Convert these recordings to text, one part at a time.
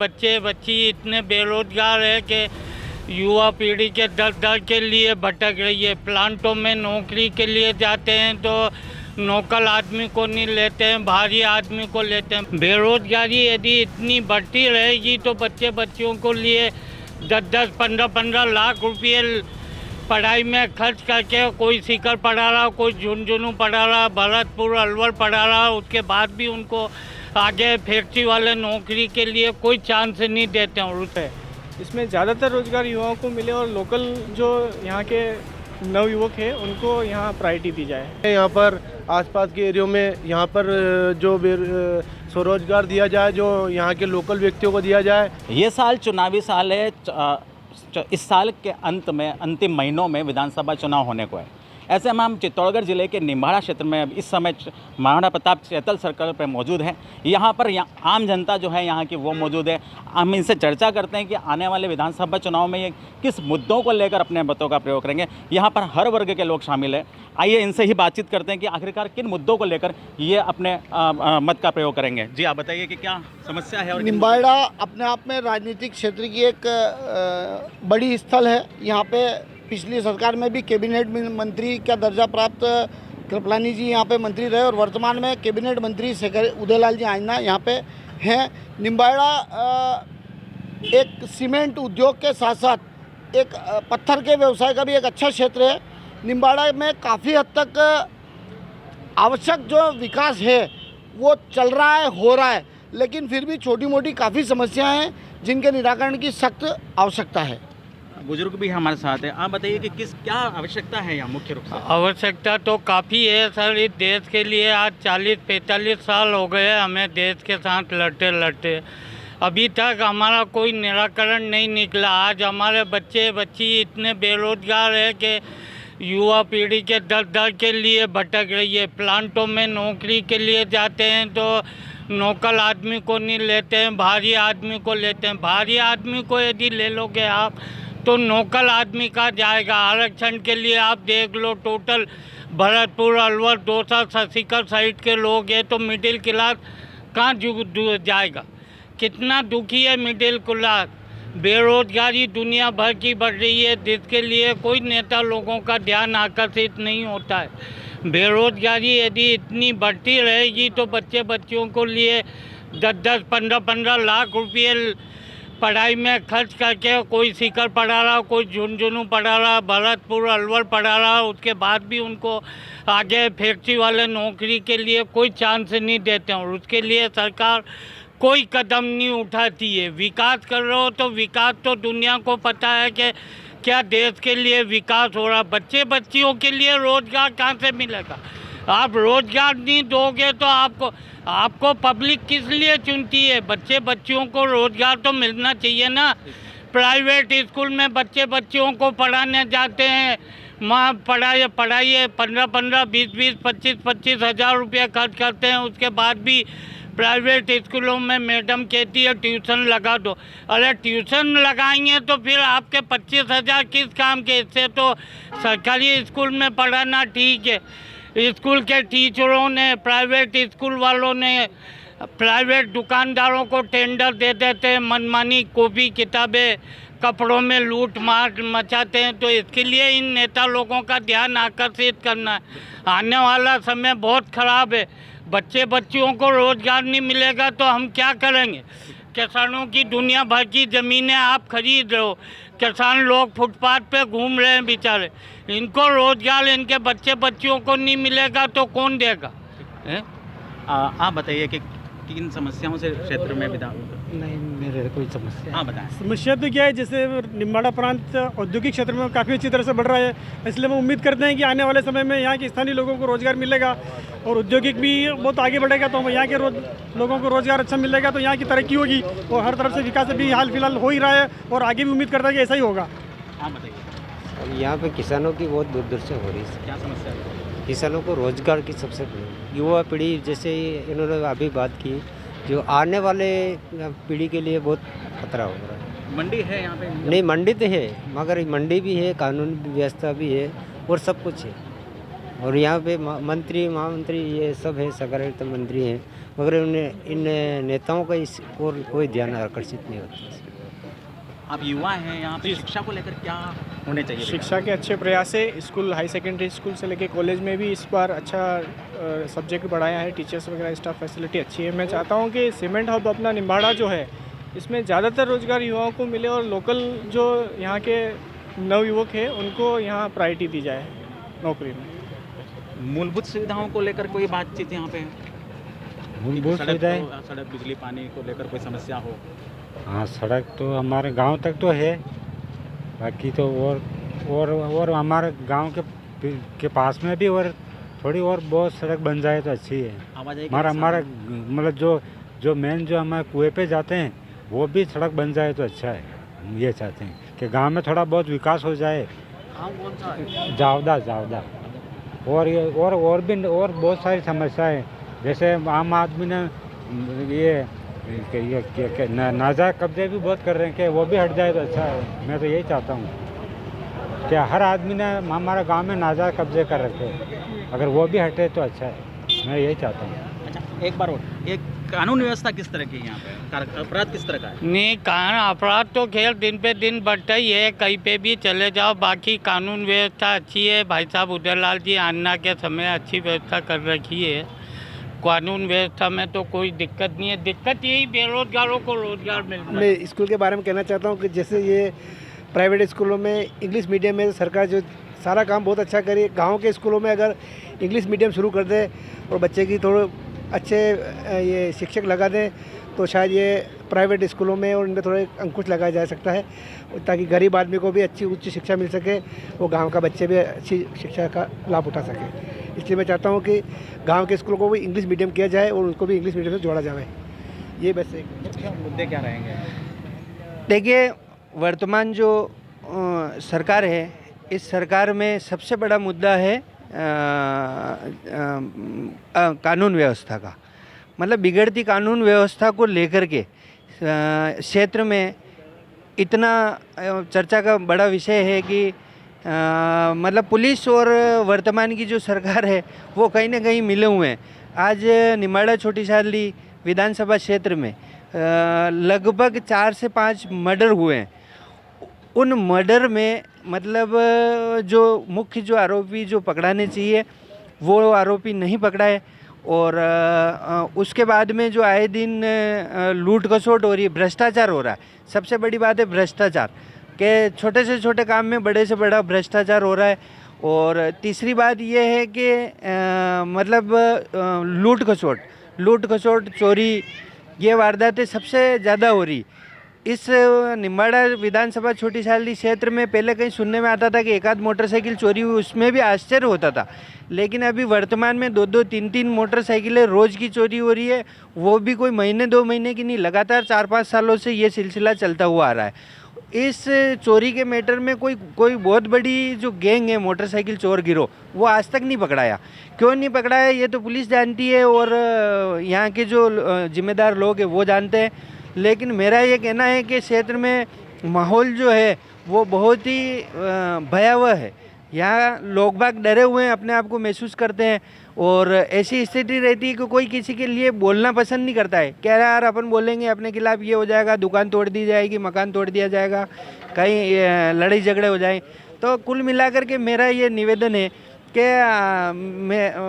बच्चे बच्ची इतने बेरोजगार है कि युवा पीढ़ी के दर दर के लिए भटक रही है। प्लांटों में नौकरी के लिए जाते हैं तो लोकल आदमी को नहीं लेते हैं, बाहरी आदमी को लेते हैं। बेरोजगारी यदि इतनी बढ़ती रहेगी तो बच्चे बच्चियों को लिए 10-10, 15-15 लाख रुपये पढ़ाई में खर्च करके कोई सीकर पढ़ा रहा, कोई झुंझुनू पढ़ा रहा, भरतपुर अलवर पढ़ा रहा, उसके बाद भी उनको आगे फैक्ट्री वाले नौकरी के लिए कोई चांस नहीं देते हैं। उसे इसमें ज़्यादातर रोजगार युवाओं को मिले और लोकल जो यहाँ के नवयुवक हैं उनको यहाँ प्रायोरिटी दी जाए। यहाँ पर आसपास के एरियो में यहाँ पर जो स्वरोजगार दिया जाए, जो यहाँ के लोकल व्यक्तियों को दिया जाए। ये साल चुनावी साल है। इस साल के अंत में अंतिम महीनों में विधानसभा चुनाव होने को है। ऐसे में हम चित्तौड़गढ़ जिले के निम्बाड़ा क्षेत्र में इस समय महाराणा प्रताप चैतल सर्कल पर मौजूद हैं। यहाँ पर आम जनता जो है यहाँ की वो मौजूद है। हम इनसे चर्चा करते हैं कि आने वाले विधानसभा चुनाव में ये किस मुद्दों को लेकर अपने मतों का प्रयोग करेंगे। यहाँ पर हर वर्ग के लोग शामिल हैं। आइए इनसे ही बातचीत करते हैं कि आखिरकार किन मुद्दों को लेकर ये अपने मत का प्रयोग करेंगे। जी आप बताइए कि क्या समस्या है। निम्बाड़ा अपने आप में राजनीतिक क्षेत्र की एक बड़ी स्थल है। यहाँ पे पिछली सरकार में भी कैबिनेट मंत्री का दर्जा प्राप्त कृपलानी जी यहाँ पे मंत्री रहे और वर्तमान में कैबिनेट मंत्री उदयलाल जी आइना यहाँ पे हैं। निम्बाड़ा एक सीमेंट उद्योग के साथ साथ एक पत्थर के व्यवसाय का भी एक अच्छा क्षेत्र है। निम्बाड़ा में काफ़ी हद तक आवश्यक जो विकास है वो चल रहा है, हो रहा है, लेकिन फिर भी छोटी मोटी काफ़ी समस्याएं हैं जिनके निराकरण की सख्त आवश्यकता है। बुजुर्ग भी हमारे साथ है। आप बताइए कि क्या आवश्यकता है यहाँ मुख्य रूप से। आवश्यकता तो काफ़ी है सर। इस देश के लिए आज 40-45 साल हो गए हमें देश के साथ लड़ते लड़ते, अभी तक हमारा कोई निराकरण नहीं निकला। आज हमारे बच्चे बच्ची इतने बेरोजगार है कि युवा पीढ़ी के दर दर के लिए भटक रही है। प्लांटों में नौकरी के लिए जाते हैं तो लोकल आदमी को नहीं लेते हैं, बाहरी आदमी को लेते हैं। बाहरी आदमी को यदि ले लोगे आप तो लोकल आदमी का जाएगा। आरक्षण के लिए आप देख लो, टोटल भरतपुर अलवर दौसा सीकर साइड के लोग हैं तो मिडिल क्लास कहाँ जाएगा। कितना दुखी है मिडिल क्लास। बेरोजगारी दुनिया भर की बढ़ रही है जिसके लिए कोई नेता लोगों का ध्यान आकर्षित नहीं होता है। बेरोजगारी यदि इतनी बढ़ती रहेगी तो बच्चे बच्चियों को लिए 10-10, 15-15 लाख रुपये पढ़ाई में खर्च करके कोई सीकर पढ़ा रहा, कोई झुंझुनू पढ़ा रहा, भरतपुर अलवर पढ़ा रहा, उसके बाद भी उनको आगे फैक्ट्री वाले नौकरी के लिए कोई चांस नहीं देते हैं और उसके लिए सरकार कोई कदम नहीं उठाती है। विकास कर रहे हो तो विकास तो दुनिया को पता है कि क्या देश के लिए विकास हो रहा। बच्चे बच्चियों के लिए रोजगार कहाँ से मिलेगा। आप रोजगार नहीं दोगे तो आपको पब्लिक किस लिए चुनती है। बच्चे बच्चियों को रोजगार तो मिलना चाहिए ना। प्राइवेट स्कूल में बच्चे बच्चियों को पढ़ाने जाते हैं, वहाँ पढ़ाइए 15-15, 20-20, 25-25 हज़ार रुपये खर्च करते हैं। उसके बाद भी प्राइवेट स्कूलों में मैडम कहती है ट्यूशन लगा दो। अरे ट्यूशन लगाएंगे तो फिर आपके 25,000 किस काम के। इससे तो सरकारी स्कूल में पढ़ाना ठीक है। स्कूल के टीचरों ने, प्राइवेट स्कूल वालों ने प्राइवेट दुकानदारों को टेंडर दे देते हैं, मनमानी कॉपी किताबें, कपड़ों में लूट मार मचाते हैं। तो इसके लिए इन नेता लोगों का ध्यान आकर्षित करना है। आने वाला समय बहुत ख़राब है। बच्चे बच्चियों को रोज़गार नहीं मिलेगा तो हम क्या करेंगे। किसानों की दुनिया भर की ज़मीनें आप खरीद रहे हो, किसान लोग फुटपाथ पे घूम रहे हैं बेचारे। इनको रोज़गार इनके बच्चे बच्चियों को नहीं मिलेगा तो कौन देगा। आप बताइए कि किन समस्याओं से क्षेत्र में नहीं, मेरे कोई समस्या। हाँ बताएं। समस्या तो क्या है, जैसे निम्बाड़ा प्रांत औद्योगिक क्षेत्र में काफ़ी अच्छी तरह से बढ़ रहा है, इसलिए हम उम्मीद करते हैं कि आने वाले समय में यहाँ के स्थानीय लोगों को रोज़गार मिलेगा और औद्योगिक भी बहुत आगे बढ़ेगा। तो यहाँ के लोगों को रोज़गार अच्छा मिलेगा तो यहाँ की तरक्की होगी और हर तरफ से विकास अभी हाल फिलहाल हो ही रहा है और आगे भी उम्मीद करता है कि ऐसा ही होगा। हाँ बताइए। यहाँ पे किसानों की बहुत दुर्दशा हो रही है। क्या समस्या है। किसानों को रोजगार की सबसे युवा पीढ़ी, जैसे इन्होंने अभी बात की, जो आने वाले पीढ़ी के लिए बहुत खतरा हो रहा है। मंडी है यहाँ पे। नहीं, मंडी तो है, मगर मंडी भी है, कानून व्यवस्था भी है और सब कुछ है। और यहाँ पे मंत्री महामंत्री ये सब है, सहकारिता मंत्री हैं, मगर इन नेताओं का इस और कोई ध्यान आकर्षित नहीं होता। आप युवा हैं, यहाँ पे शिक्षा को लेकर क्या होने चाहिए? शिक्षा के अच्छे प्रयास है। स्कूल, हाई सेकेंडरी स्कूल से लेके कॉलेज में भी इस बार अच्छा सब्जेक्ट बढ़ाया है। टीचर्स वगैरह स्टाफ फैसिलिटी अच्छी है। मैं चाहता हूँ कि सीमेंट हब अपना निम्बाड़ा जो है इसमें ज़्यादातर रोजगार युवाओं को मिले और लोकल जो यहाँ के नवयुवक हैं उनको यहाँ प्रायोरिटी दी जाए नौकरी में। मूलभूत सुविधाओं को लेकर कोई बातचीत यहाँ पे? मूलभूत सुविधाएं, सड़क, बिजली, पानी को लेकर कोई समस्या हो? हाँ सड़क तो हमारे गांव तक तो है, बाकी तो और हमारे गांव के पास में भी और थोड़ी और बहुत सड़क बन जाए तो अच्छी है। हमारा मतलब जो मेन जो हमारे कुएं पे जाते हैं वो भी सड़क बन जाए तो अच्छा है। हम ये चाहते हैं कि गांव में थोड़ा बहुत विकास हो जाए। कौन सा है? जावदा और भी और बहुत सारी समस्याएं, जैसे आम आदमी ने ये नाजायज कब्जे भी बहुत कर रहे हैं कि वो भी हट जाए तो अच्छा है। मैं तो यही चाहता हूँ कि हर आदमी ने हमारे गांव में नाजायज कब्जे कर रखे हैं, अगर वो भी हटे तो अच्छा है। मैं यही चाहता हूँ। अच्छा, एक बार और, एक कानून व्यवस्था किस तरह की है यहाँ पे? अपराध किस तरह का है? नहीं, अपराध तो खेल दिन पे दिन बढ़ता ही है, कहीं पे भी चले जाओ। बाकी कानून व्यवस्था अच्छी है। भाई साहब उदयलाल जी अन्ना के समय अच्छी व्यवस्था कर रखी है। कानून व्यवस्था में तो कोई दिक्कत नहीं है। दिक्कत यही बेरोजगारों को रोजगार मिलता है। मैं स्कूल के बारे में कहना चाहता हूँ कि जैसे ये प्राइवेट स्कूलों में इंग्लिश मीडियम में सरकार जो सारा काम बहुत अच्छा करी। गांव के स्कूलों में अगर इंग्लिश मीडियम शुरू कर दे और बच्चे की थोड़े अच्छे ये शिक्षक लगा दें तो शायद ये प्राइवेट स्कूलों में और इनमें थोड़े अंकुश लगाया जा सकता है, ताकि गरीब आदमी को भी अच्छी उच्च शिक्षा मिल सके, वो गांव का बच्चे भी अच्छी शिक्षा का लाभ उठा सके। इसलिए मैं चाहता हूँ कि गांव के स्कूलों को भी इंग्लिश मीडियम किया जाए और उनको भी इंग्लिश मीडियम से जोड़ा जाए। ये बस एक मुद्दे क्या रहेंगे? देखिए, वर्तमान जो सरकार है, इस सरकार में सबसे बड़ा मुद्दा है कानून व्यवस्था का। मतलब बिगड़ती कानून व्यवस्था को लेकर के क्षेत्र में इतना चर्चा का बड़ा विषय है कि मतलब पुलिस और वर्तमान की जो सरकार है वो कहीं ना कहीं मिले हुए हैं। आज निम्बाड़ा छोटी सादली विधानसभा क्षेत्र में लगभग 4 से 5 मर्डर हुए हैं। उन मर्डर में मतलब जो मुख्य जो आरोपी जो पकड़ाने चाहिए वो आरोपी नहीं पकड़ा है, और उसके बाद में जो आए दिन लूट खसोट हो रही है, भ्रष्टाचार हो रहा है। सबसे बड़ी बात है भ्रष्टाचार, के छोटे से छोटे काम में बड़े से बड़ा भ्रष्टाचार हो रहा है। और तीसरी बात ये है कि मतलब लूट खसोट चोरी, ये वारदातें सबसे ज़्यादा हो रही। इस निम्बाड़ा विधानसभा छोटी सादली क्षेत्र में पहले कहीं सुनने में आता था कि एक आध मोटरसाइकिल चोरी हुई, उसमें भी आश्चर्य होता था, लेकिन अभी वर्तमान में 2-2, 3-3 मोटरसाइकिलें रोज़ की चोरी हो रही है। वो भी कोई महीने 2 महीने की नहीं, लगातार 4-5 सालों से ये सिलसिला चलता हुआ आ रहा है। इस चोरी के मैटर में कोई बहुत बड़ी जो गैंग है मोटरसाइकिल चोर गिरोह, वो आज तक नहीं पकड़ाया। क्यों नहीं पकड़ाया ये तो पुलिस जानती है और यहाँ के जो जिम्मेदार लोग हैं वो जानते हैं। लेकिन मेरा ये कहना है कि क्षेत्र में माहौल जो है वो बहुत ही भयावह है। यहाँ लोग बाग डरे हुए हैं, अपने आप को महसूस करते हैं, और ऐसी स्थिति रहती है कि कोई किसी के लिए बोलना पसंद नहीं करता है। कह रहा है यार अपन बोलेंगे अपने खिलाफ ये हो जाएगा, दुकान तोड़ दी जाएगी, मकान तोड़ दिया जाएगा, कहीं लड़ाई झगड़े हो जाए। तो कुल मिलाकर के मेरा ये निवेदन है कि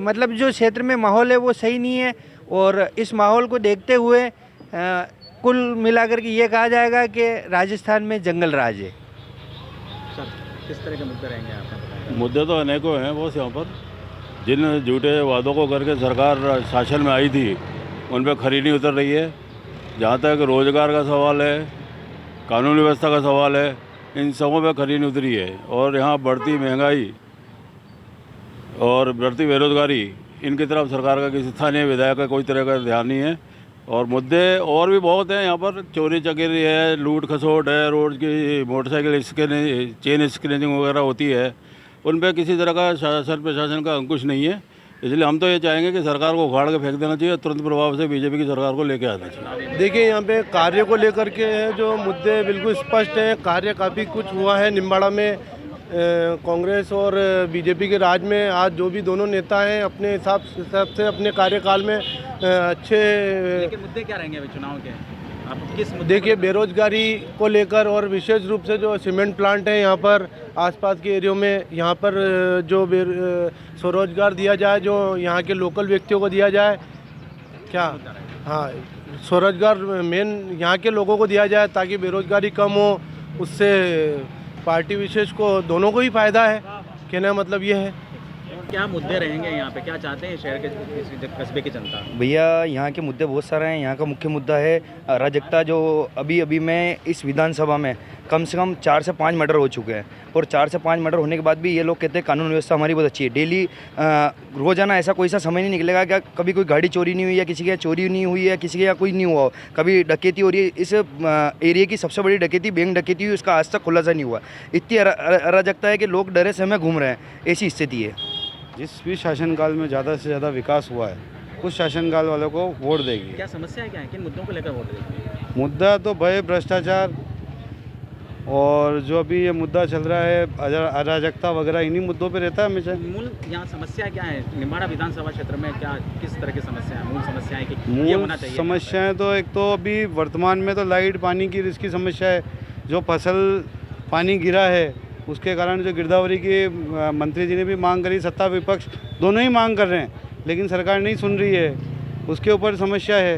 मतलब जो क्षेत्र में माहौल है वो सही नहीं है, और इस माहौल को देखते हुए कुल मिलाकर के ये कहा जाएगा कि राजस्थान में जंगल राज है। सर, किस तरह के मुद्दे रहेंगे आपने? मुद्दे तो अनेकों हैं बस। यहाँ पर जिन झूठे वादों को करके सरकार शासन में आई थी उन पर खरी नहीं उतर रही है। जहाँ तक रोज़गार का सवाल है, कानून व्यवस्था का सवाल है, इन सबों पर खरी नहीं उतरी है। और यहाँ बढ़ती महंगाई और बढ़ती बेरोजगारी, इनकी तरफ सरकार का किसी स्थानीय विधायक का कोई तरह का ध्यान नहीं है। और मुद्दे और भी बहुत हैं यहाँ पर, चोरी चकेरी है, लूट खसोट है, रोड की मोटरसाइकिल चेन स्क्रीनिंग वगैरह होती है, उन पर किसी तरह का शासन प्रशासन का अंकुश नहीं है। इसलिए हम तो ये चाहेंगे कि सरकार को उखाड़ के फेंक देना चाहिए, तुरंत प्रभाव से बीजेपी की सरकार को लेके आना चाहिए। देखिए, यहाँ पे कार्य को लेकर के जो मुद्दे बिल्कुल स्पष्ट हैं। कार्य काफ़ी कुछ हुआ है निम्बाड़ा में। कांग्रेस और बीजेपी के राज में आज जो भी दोनों नेता हैं अपने हिसाब से अपने कार्यकाल में अच्छे लेकिन मुद्दे क्या रहेंगे अभी चुनाव के? आप किस मुद्दे देखिए बेरोजगारी को लेकर और विशेष रूप से जो सीमेंट प्लांट है यहाँ पर आसपास के एरियो में, यहाँ पर जो स्वरोजगार दिया जाए, जो यहाँ के लोकल व्यक्तियों को दिया जाए, क्या हाँ स्वरोजगार मेन यहाँ के लोगों को दिया जाए ताकि बेरोजगारी कम हो, उससे पार्टी विशेष को दोनों को ही फायदा है। कहने का मतलब ये है। क्या मुद्दे रहेंगे यहाँ पे, क्या चाहते हैं शहर के कस्बे की जनता? भैया यहाँ के मुद्दे बहुत सारे हैं। यहाँ का मुख्य मुद्दा है अराजकता। जो अभी मैं इस विधानसभा में कम से कम 4 से 5 मर्डर हो चुके हैं और 4 से 5 मर्डर होने के बाद भी ये लोग कहते हैं कानून व्यवस्था हमारी बहुत अच्छी है। डेली रोजाना ऐसा कोई सा समय नहीं निकलेगा क्या कभी कोई गाड़ी चोरी नहीं हुई या किसी के यहाँ चोरी नहीं हुई है, किसी के यहाँ कोई नहीं हुआ, कभी डकैती हो रही है। इस एरिया की सबसे बड़ी डकैती बैंक डकैती हुई, उसका आज तक खुलासा नहीं हुआ। इतनी अराजकता है कि लोग डरे समय घूम रहे हैं, ऐसी स्थिति है। जिस भी शासनकाल में ज़्यादा से ज़्यादा विकास हुआ है उस शासनकाल वालों को वोट देगी। क्या समस्या है, क्या है, किन मुद्दों को लेकर वोट देगी? मुद्दा तो भय, भ्रष्टाचार और जो अभी ये मुद्दा चल रहा है अराजकता वगैरह, इन्हीं मुद्दों पे रहता है हमेशा। मूल यहाँ समस्या क्या है निम्बाड़ा विधानसभा क्षेत्र में? क्या किस तरह की समस्या है? मूल समस्या है कि ये होना मूल चाहिए? समस्याएं तो एक तो अभी वर्तमान में तो लाइट पानी की इसकी समस्या है। जो फसल पानी गिरा है उसके कारण जो गिरदावरी की मंत्री जी ने भी मांग करी, सत्ता विपक्ष दोनों ही मांग कर रहे हैं लेकिन सरकार नहीं सुन रही है। उसके ऊपर समस्या है,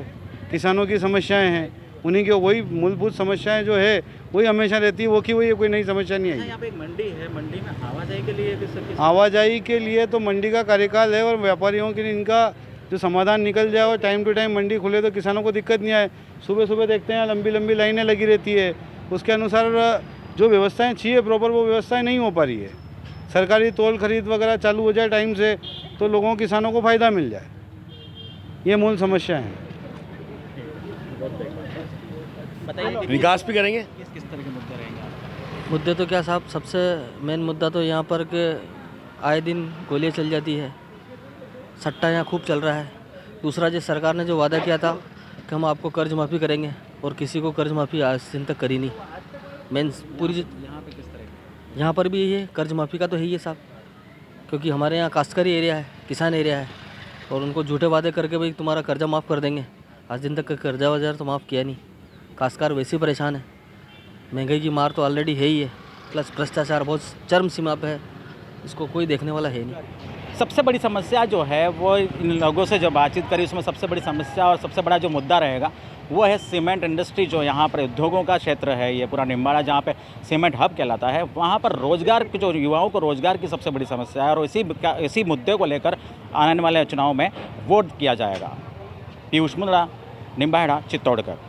किसानों की समस्याएं हैं, उन्हीं के वही मूलभूत समस्याएं जो है वही हमेशा रहती है, वो की वही, कोई नई समस्या नहीं आई। यहाँ पे एक मंडी है, मंडी में आवाजाही के लिए आवाजाही के लिए तो मंडी का कार्यकाल है और व्यापारियों के लिए इनका जो समाधान निकल जाए और टाइम टू टाइम मंडी खुले तो किसानों को दिक्कत नहीं आए। सुबह सुबह देखते हैं लंबी लंबी लाइनें लगी रहती है, उसके अनुसार जो व्यवस्थाएं चाहिए प्रॉपर वो व्यवस्थाएं नहीं हो पा रही है। सरकारी तोल खरीद वगैरह चालू हो जाए टाइम से तो लोगों किसानों को फ़ायदा मिल जाए, ये मूल समस्या है। बताइए विकास भी करेंगे। किस तरह के मुद्दे रहेंगे? मुद्दे तो क्या साहब, सबसे मेन मुद्दा तो यहाँ पर के आए दिन गोलियाँ चल जाती है, सट्टा यहाँ खूब चल रहा है। दूसरा, जो सरकार ने जो वादा किया था कि हम आपको कर्ज माफ़ी करेंगे और किसी को कर्ज माफ़ी आज दिन तक करी नहीं। मेन पूरी यहाँ पे किस तरह की? यहाँ पर भी ये कर्ज माफ़ी का तो है ही है साहब, क्योंकि हमारे यहाँ काश्तकारी एरिया है, किसान एरिया है और उनको झूठे वादे करके भाई तुम्हारा कर्जा माफ़ कर देंगे, आज दिन तक कर्जा वजह तो माफ़ किया नहीं। काश्तकार वैसे ही परेशान है, महंगाई की मार तो ऑलरेडी है ही है, प्लस भ्रष्टाचार बहुत चरम सीमा पे है, इसको कोई देखने वाला है नहीं। सबसे बड़ी समस्या जो है वो इन लोगों से जो बातचीत करी उसमें सबसे बड़ी समस्या और सबसे बड़ा जो मुद्दा रहेगा वो है सीमेंट इंडस्ट्री। जो यहाँ पर उद्योगों का क्षेत्र है, ये पूरा निम्बाड़ा जहाँ पे सीमेंट हब कहलाता है, वहाँ पर रोजगार जो युवाओं को रोजगार की सबसे बड़ी समस्या है और इसी मुद्दे को लेकर आने वाले चुनाव में वोट किया जाएगा। पीयूष मुंदड़ा, निम्बाड़ा, चित्तौड़गढ़।